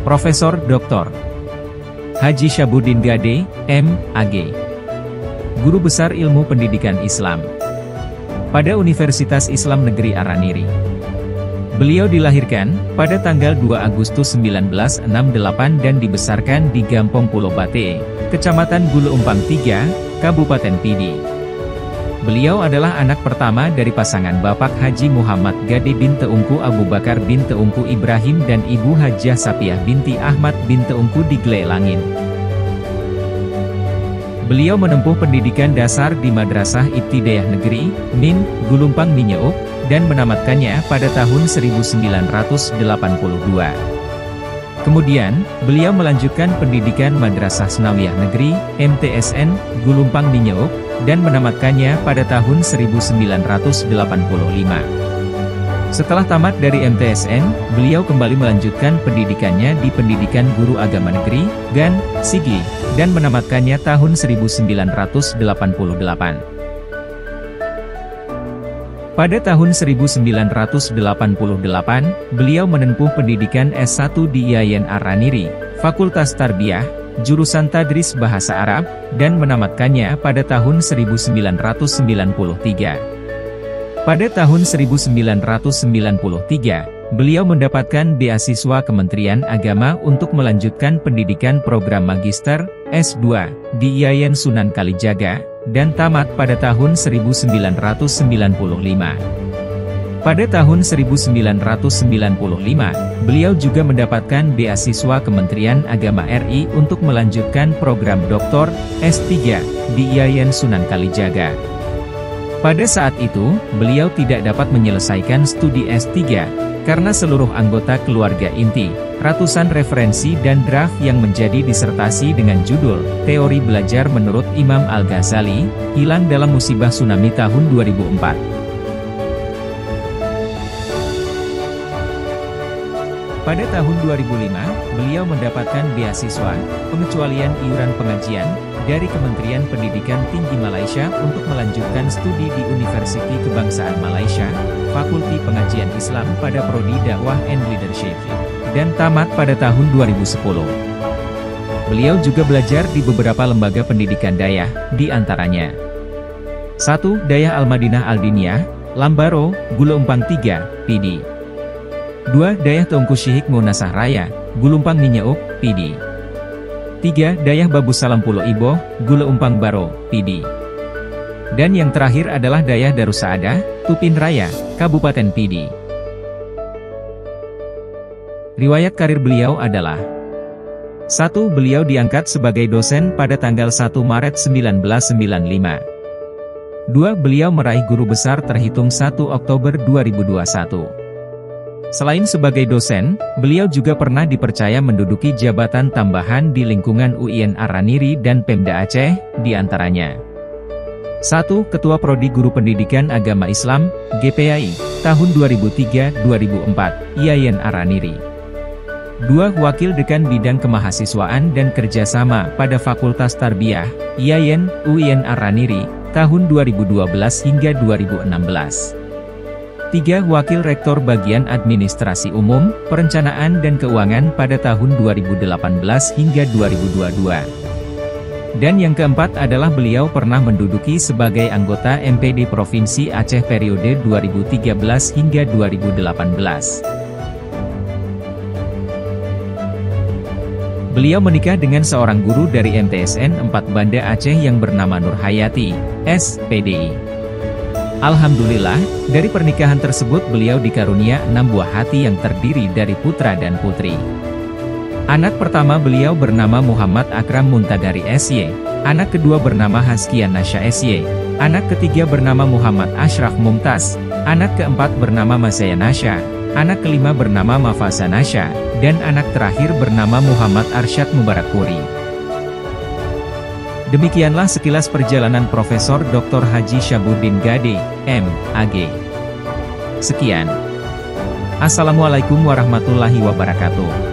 Profesor Dr. Haji Syabuddin Gade, M.Ag. Guru Besar Ilmu Pendidikan Islam pada Universitas Islam Negeri Araniri. Beliau dilahirkan pada tanggal 2 Agustus 1968 dan dibesarkan di Gampong Pulo Bate, Kecamatan Guleumpang 3, Kabupaten Pidi. Beliau adalah anak pertama dari pasangan Bapak Haji Muhammad Gade bin Teungku Abu Bakar bin Teungku Ibrahim dan Ibu Hajah Sapiah binti Ahmad bin Teungku di Glelangin. Beliau menempuh pendidikan dasar di Madrasah Ibtidaiyah Negeri, Min, Gulumpang Minyeuk, dan menamatkannya pada tahun 1982. Kemudian, beliau melanjutkan pendidikan Madrasah Sanawiyah Negeri, MTSN, Gulumpang Minyeuk, dan menamatkannya pada tahun 1985. Setelah tamat dari MTSN, beliau kembali melanjutkan pendidikannya di Pendidikan Guru Agama Negeri, GAN, Sigli, dan menamatkannya tahun 1988. Pada tahun 1988, beliau menempuh pendidikan S1 di IAIN Araniri, Fakultas Tarbiyah, jurusan Tadris Bahasa Arab, dan menamatkannya pada tahun 1993. Pada tahun 1993, beliau mendapatkan beasiswa Kementerian Agama untuk melanjutkan pendidikan program Magister, S2, di IAIN Sunan Kalijaga, dan tamat pada tahun 1995. Pada tahun 1995, beliau juga mendapatkan beasiswa Kementerian Agama RI untuk melanjutkan program Doktor, S3, di IAIN Sunan Kalijaga. Pada saat itu, beliau tidak dapat menyelesaikan studi S3, karena seluruh anggota keluarga inti, ratusan referensi dan draft yang menjadi disertasi dengan judul, Teori Belajar Menurut Imam Al-Ghazali, hilang dalam musibah tsunami tahun 2004. Pada tahun 2005, beliau mendapatkan beasiswa, pengecualian iuran pengajian, dari Kementerian Pendidikan Tinggi Malaysia untuk melanjutkan studi di Universiti Kebangsaan Malaysia, Fakulti Pengajian Islam pada Prodi Dakwah and Leadership, dan tamat pada tahun 2010. Beliau juga belajar di beberapa lembaga pendidikan dayah, di antaranya 1. Dayah Al-Madinah Al-Diniyah, Lambaro, Guleumpang 3, Pidi. 2. Dayah Teungku Syihik Munasah Raya, Gulumpang Minyeuk, Pidi. 3. Dayah Babu Salam Pulo Iboh, Guleumpang Baro, Pidi. Dan yang terakhir adalah Dayah Darussaadah, Tupin Raya, Kabupaten Pidi. Riwayat karir beliau adalah 1. Beliau diangkat sebagai dosen pada tanggal 1 Maret 1995. 2. Beliau meraih guru besar terhitung 1 Oktober 2021. Selain sebagai dosen, beliau juga pernah dipercaya menduduki jabatan tambahan di lingkungan UIN Araniri dan Pemda Aceh, diantaranya 1. Ketua Prodi Guru Pendidikan Agama Islam, GPAI, tahun 2003-2004, IAIN Araniri. 2. Wakil Dekan Bidang Kemahasiswaan dan Kerjasama pada Fakultas Tarbiyah, IAIN, UIN Araniri, tahun 2012 hingga 2016. 3. Wakil Rektor Bagian Administrasi Umum, Perencanaan dan Keuangan pada tahun 2018 hingga 2022. Dan yang keempat adalah beliau pernah menduduki sebagai anggota MPD Provinsi Aceh periode 2013 hingga 2018. Beliau menikah dengan seorang guru dari MTSN 4 Banda Aceh yang bernama Nur Hayati, S.Pdi. Alhamdulillah, dari pernikahan tersebut beliau dikarunia 6 buah hati yang terdiri dari putra dan putri. Anak pertama beliau bernama Muhammad Akram Muntadari S.Y., anak kedua bernama Hazkian Nasya S.Y., anak ketiga bernama Muhammad Ashraf Mumtaz, anak keempat bernama Mazaya Nasya, anak kelima bernama Mafasa Nasya, dan anak terakhir bernama Muhammad Arsyad Mubarakpuri. Demikianlah sekilas perjalanan Profesor Dr. Haji Syabuddin Gade, M.Ag. Sekian. Assalamualaikum warahmatullahi wabarakatuh.